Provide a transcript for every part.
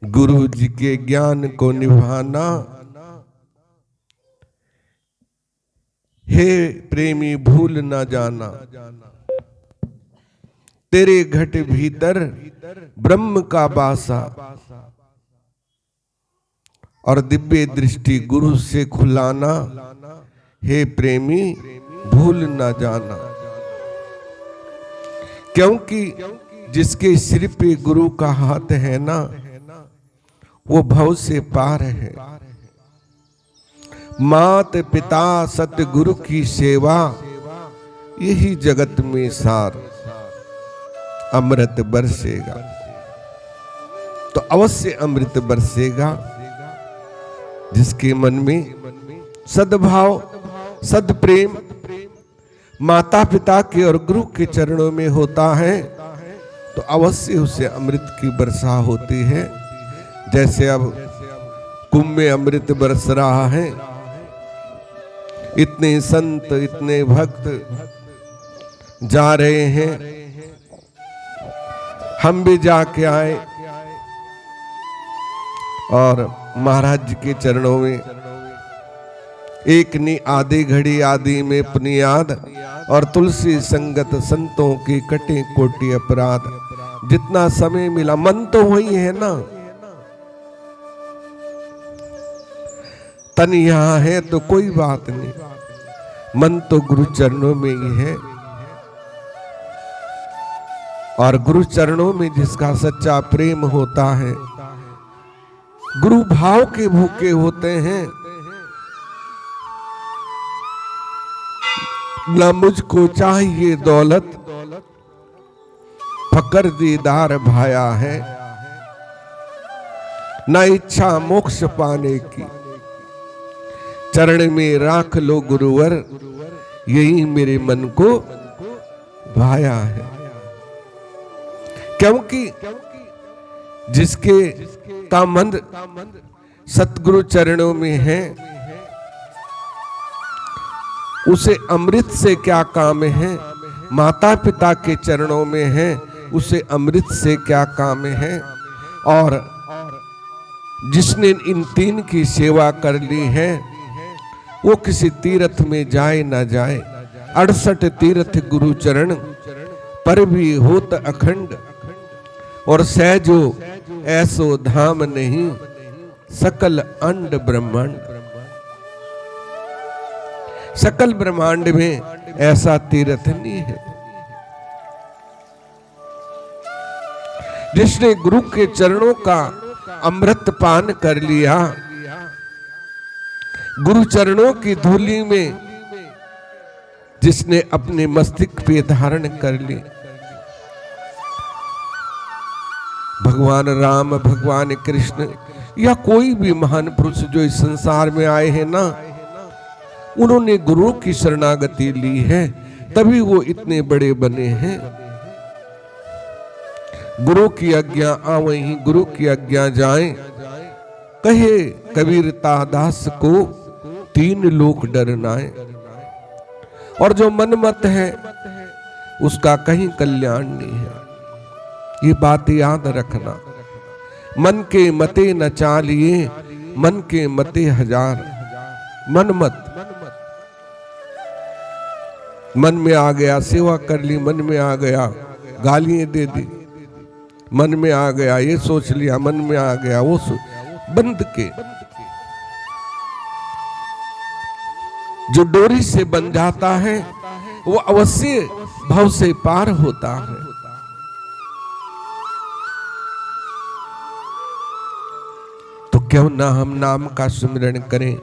गुरु जी के ज्ञान को निभाना, हे प्रेमी भूल ना जाना। तेरे घट भीतर ब्रह्म का बासा और दिव्य दृष्टि गुरु से खुलाना, हे प्रेमी भूल ना जाना। क्योंकि जिसके सिर पे गुरु का हाथ है ना, वो भव से पार है। मात पिता सतगुरु की सेवा, यही जगत में सार। अमृत बरसेगा तो अवश्य अमृत बरसेगा जिसके मन में सद्भाव सद्प्रेम माता पिता के और गुरु के चरणों में होता है, तो अवश्य उसे अमृत की वर्षा होती है। जैसे अब कुंभ में अमृत बरस रहा है, इतने संत इतने भक्त जा रहे हैं, हम भी जाके आए और महाराज जी के चरणों में एक नी आधी घड़ी आदि में अपनी याद और तुलसी संगत संतों की कटे कोटि अपराध। जितना समय मिला, मन तो वही है ना, तन यहां है तो कोई बात नहीं, मन तो गुरु चरणों में ही है। और गुरु चरणों में जिसका सच्चा प्रेम होता है, गुरु भाव के भूखे होते हैं, ना मुझको चाहिए दौलत, फकर दीदार भाया है, ना इच्छा मोक्ष पाने की, चरण में राख लो गुरुवर, यही मेरे मन को भाया है। क्योंकि जिसके का मन सतगुरु चरणों में है, उसे अमृत से क्या काम है। माता पिता के चरणों में है, उसे अमृत से क्या काम है। और जिसने इन तीन की सेवा कर ली है, वो किसी तीर्थ में जाए ना जाए, 68 तीर्थ गुरु चरण पर भी होत अखंड। और सहजो ऐसो धाम नहीं, सकल अंड ब्रह्मांड। सकल ब्रह्मांड में ऐसा तीर्थ नहीं है। जिसने गुरु के चरणों का अमृत पान कर लिया, गुरु चरणों की धूली में जिसने अपने मस्तिष्क पे धारण कर ली, भगवान राम भगवान कृष्ण या कोई भी महान पुरुष जो इस संसार में आए हैं ना, उन्होंने गुरु की शरणागति ली है, तभी वो इतने बड़े बने हैं। गुरु की आज्ञा आवहीं गुरु की आज्ञा जाएं, कहे कबीरता दास को तीन लोक डर नाए। और जो मनमत है उसका कहीं कल्याण नहीं है, ये बात याद रखना। मन के मते न चालिए, मन के मते हजार। मनमत, मन में आ गया सेवा कर ली, मन में आ गया गालियां दे दी, मन में आ गया ये सोच लिया, मन में आ गया वो बंद के। जो डोरी से बन जाता है वो अवश्य भव से पार होता है। तो क्यों ना हम नाम का सुमिरन करें।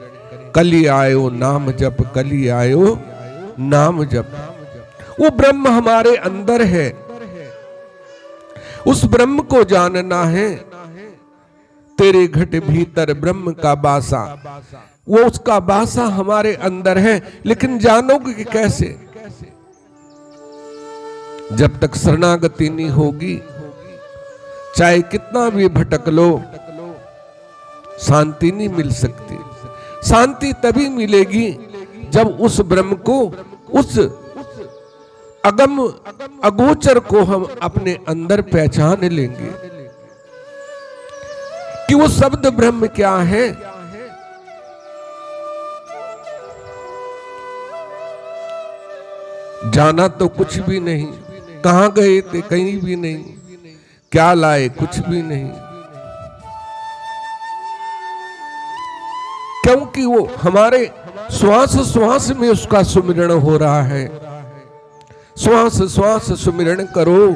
कली आयो नाम जप, कली आयो नाम जप। वो ब्रह्म हमारे अंदर है, उस ब्रह्म को जानना है। तेरे घट भीतर ब्रह्म का बासा, वो उसका बासा हमारे अंदर है, लेकिन जानोगे कि कैसे। जब तक शरणागति नहीं होगी, चाहे कितना भी भटक लो, शांति नहीं मिल सकती। शांति तभी मिलेगी जब उस ब्रह्म को, उस अगम अगोचर को हम अपने अंदर पहचान लेंगे कि वो शब्द ब्रह्म क्या है। जाना तो कुछ भी नहीं, कहां गए थे कहीं भी नहीं, क्या लाए कुछ भी नहीं, क्योंकि वो हमारे श्वास श्वास में उसका सुमिरण हो रहा है। श्वास श्वास सुमिरण करो,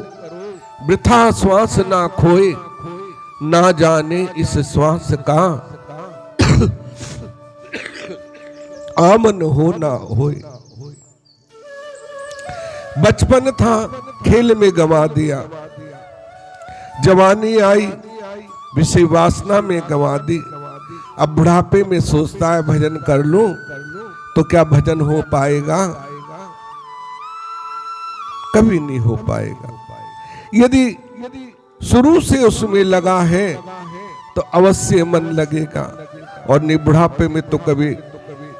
वृथा श्वास ना खोए, ना जाने इस श्वास का आमन हो ना होए। बचपन था खेल में गंवा दिया, जवानी आई विषय वासना में गंवा दी। अब बुढ़ापे में सोचता है भजन कर लूं तो क्या भजन हो पाएगा? कभी नहीं हो पाएगा। यदि शुरू से उसमें लगा है तो अवश्य मन लगेगा। और नहीं बुढ़ापे में तो कभी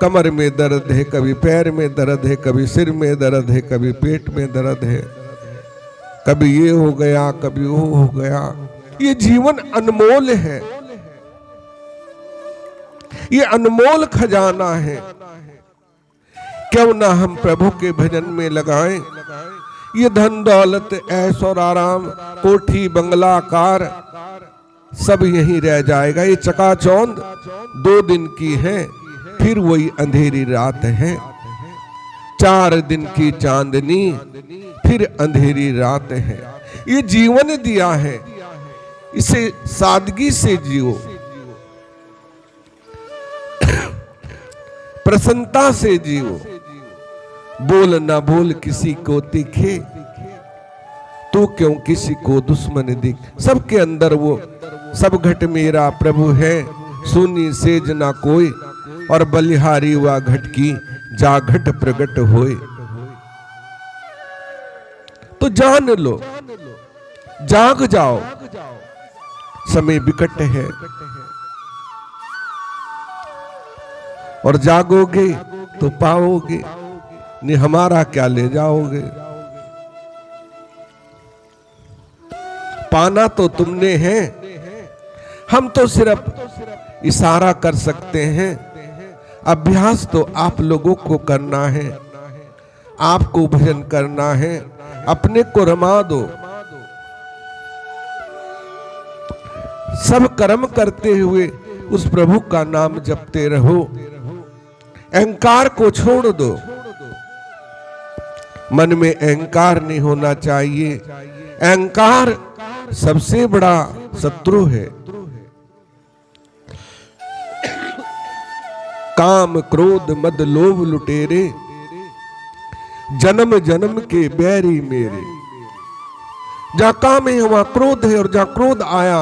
कमर में दर्द है, कभी पैर में दर्द है, कभी सिर में दर्द है, कभी पेट में दर्द है, कभी ये हो गया कभी वो हो गया। ये जीवन अनमोल है, ये अनमोल खजाना है। क्यों ना हम प्रभु के भजन में लगाएं। ये धन दौलत ऐश और आराम, कोठी बंगला कार सब यहीं रह जाएगा। ये चकाचौंध 2 दिन की है, फिर वही अंधेरी रात है। 4 दिन की चांदनी, फिर अंधेरी रात है। ये जीवन दिया है, इसे सादगी से जियो, प्रसन्नता से जियो। बोल ना बोल किसी को तीखे, तू क्यों किसी को दुश्मन दिख। सबके अंदर वो सब घट मेरा प्रभु है, सुनी सेज ना कोई, और बलिहारी वा घट की जा घट प्रगट होए। तो जान लो, जाग जाओ, समय विकट है। और जागोगे तो पाओगे, नहीं हमारा क्या ले जाओगे। पाना तो तुमने है, हम तो सिर्फ इशारा कर सकते हैं। अभ्यास तो आप लोगों को करना है, आपको भजन करना है। अपने को रमा दो, सब कर्म करते हुए उस प्रभु का नाम जपते रहो। अहंकार को छोड़ दो, मन में अहंकार नहीं होना चाहिए। अहंकार सबसे बड़ा शत्रु है। काम क्रोध मद लोभ लुटेरे, जन्म जन्म के बैरी मेरे। जहां काम है वहां क्रोध है, और जहां क्रोध आया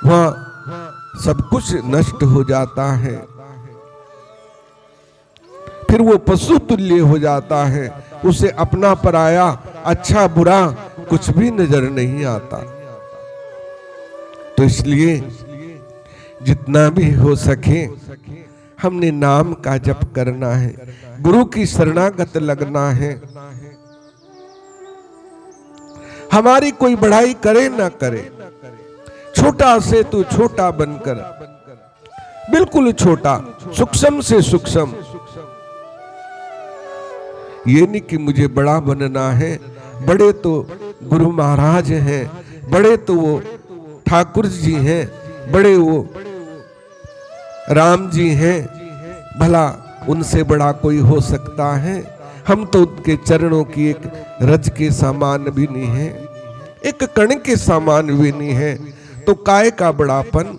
वहां सब कुछ नष्ट हो जाता है। फिर वो पशु तुल्य हो जाता है, उसे अपना पराया अच्छा बुरा कुछ भी नजर नहीं आता। तो इसलिए जितना भी हो सके हमने नाम का जप करना है, गुरु की शरणागत लगना है। हमारी कोई बढ़ाई करे ना करे, छोटा से तू छोटा बनकर, बिल्कुल छोटा, सूक्ष्म से सूक्ष्म। ये नहीं कि मुझे बड़ा बनना है। बड़े तो गुरु महाराज हैं, बड़े तो वो ठाकुर जी हैं, बड़े वो राम जी हैं, भला उनसे बड़ा कोई हो सकता है? हम तो उनके चरणों की एक रज के सामान भी नहीं है, एक कण के सामान भी नहीं है। तो काय का बड़ापन।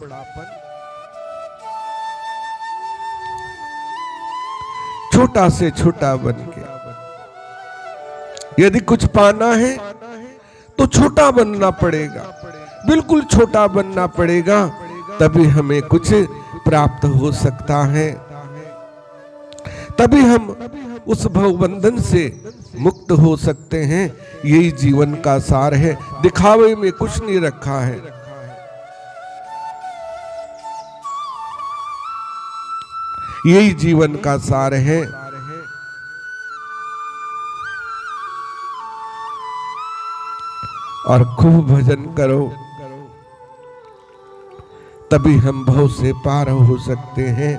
छोटा से छोटा बन के यदि कुछ पाना है तो छोटा बनना पड़ेगा, बिल्कुल छोटा बनना पड़ेगा, तभी हमें कुछ प्राप्त हो सकता है। तभी हम उस भवबंधन से मुक्त हो सकते हैं। यही जीवन का सार है, दिखावे में कुछ नहीं रखा है। यही जीवन का सार है। और खूब भजन करो, तभी हम भव से पार हो सकते हैं।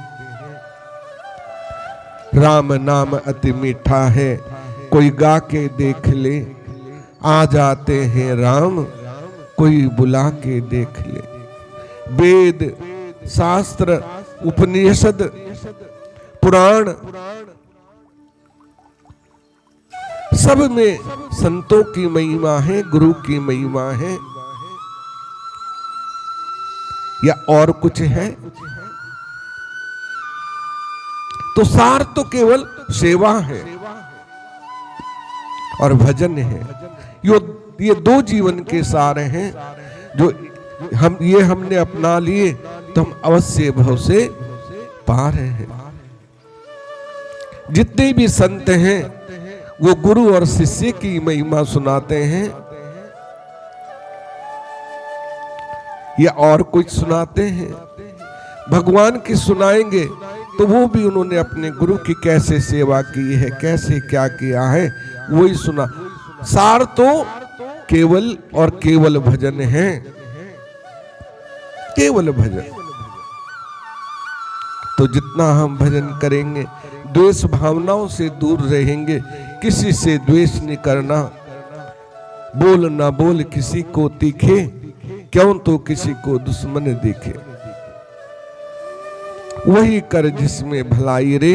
राम नाम अति मीठा है, कोई गा के देख ले। आ जाते हैं राम, कोई बुला के देख ले। वेद, शास्त्र, उपनिषद, पुराण, सब में संतों की महिमा है, गुरु की महिमा है, या और कुछ है? तो सार तो केवल सेवा है और भजन है। ये दो जीवन के सार हैं जो हमने अपना लिए तो हम अवश्य भव से पार हैं। जितने भी संत हैं वो गुरु और शिष्य की महिमा सुनाते हैं या और कुछ सुनाते हैं? भगवान की सुनाएंगे तो वो भी उन्होंने अपने गुरु की कैसे सेवा की है, कैसे क्या किया है, वही सुना। सार तो केवल और केवल भजन है, केवल भजन। तो जितना हम भजन करेंगे, द्वेष भावनाओं से दूर रहेंगे, किसी से द्वेष नहीं करना। बोल ना बोल किसी को तीखे, क्यों तो किसी को दुश्मन देखे। वही कर जिसमें भलाई रे,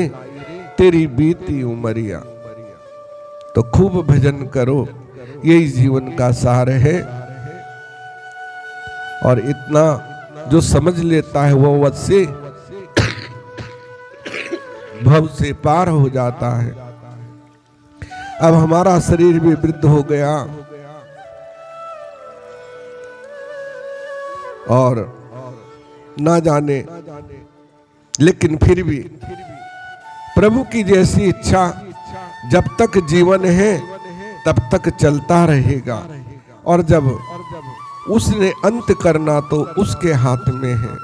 तेरी बीती उमरिया। तो खूब भजन करो, यही जीवन का सार है। और इतना जो समझ लेता है वो अवश्य भव से पार हो जाता है। अब हमारा शरीर भी वृद्ध हो गया और ना जाने, लेकिन फिर भी प्रभु की जैसी इच्छा जब तक जीवन है तब तक चलता रहेगा, और जब उसने अंत करना तो उसके हाथ में है,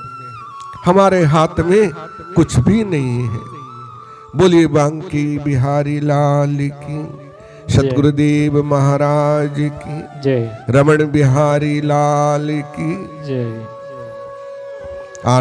हमारे हाथ में कुछ भी नहीं है। बोलिए बांकी बिहारी लाल की, सतगुरुदेव महाराज की जय, रमण बिहारी लाल की जय।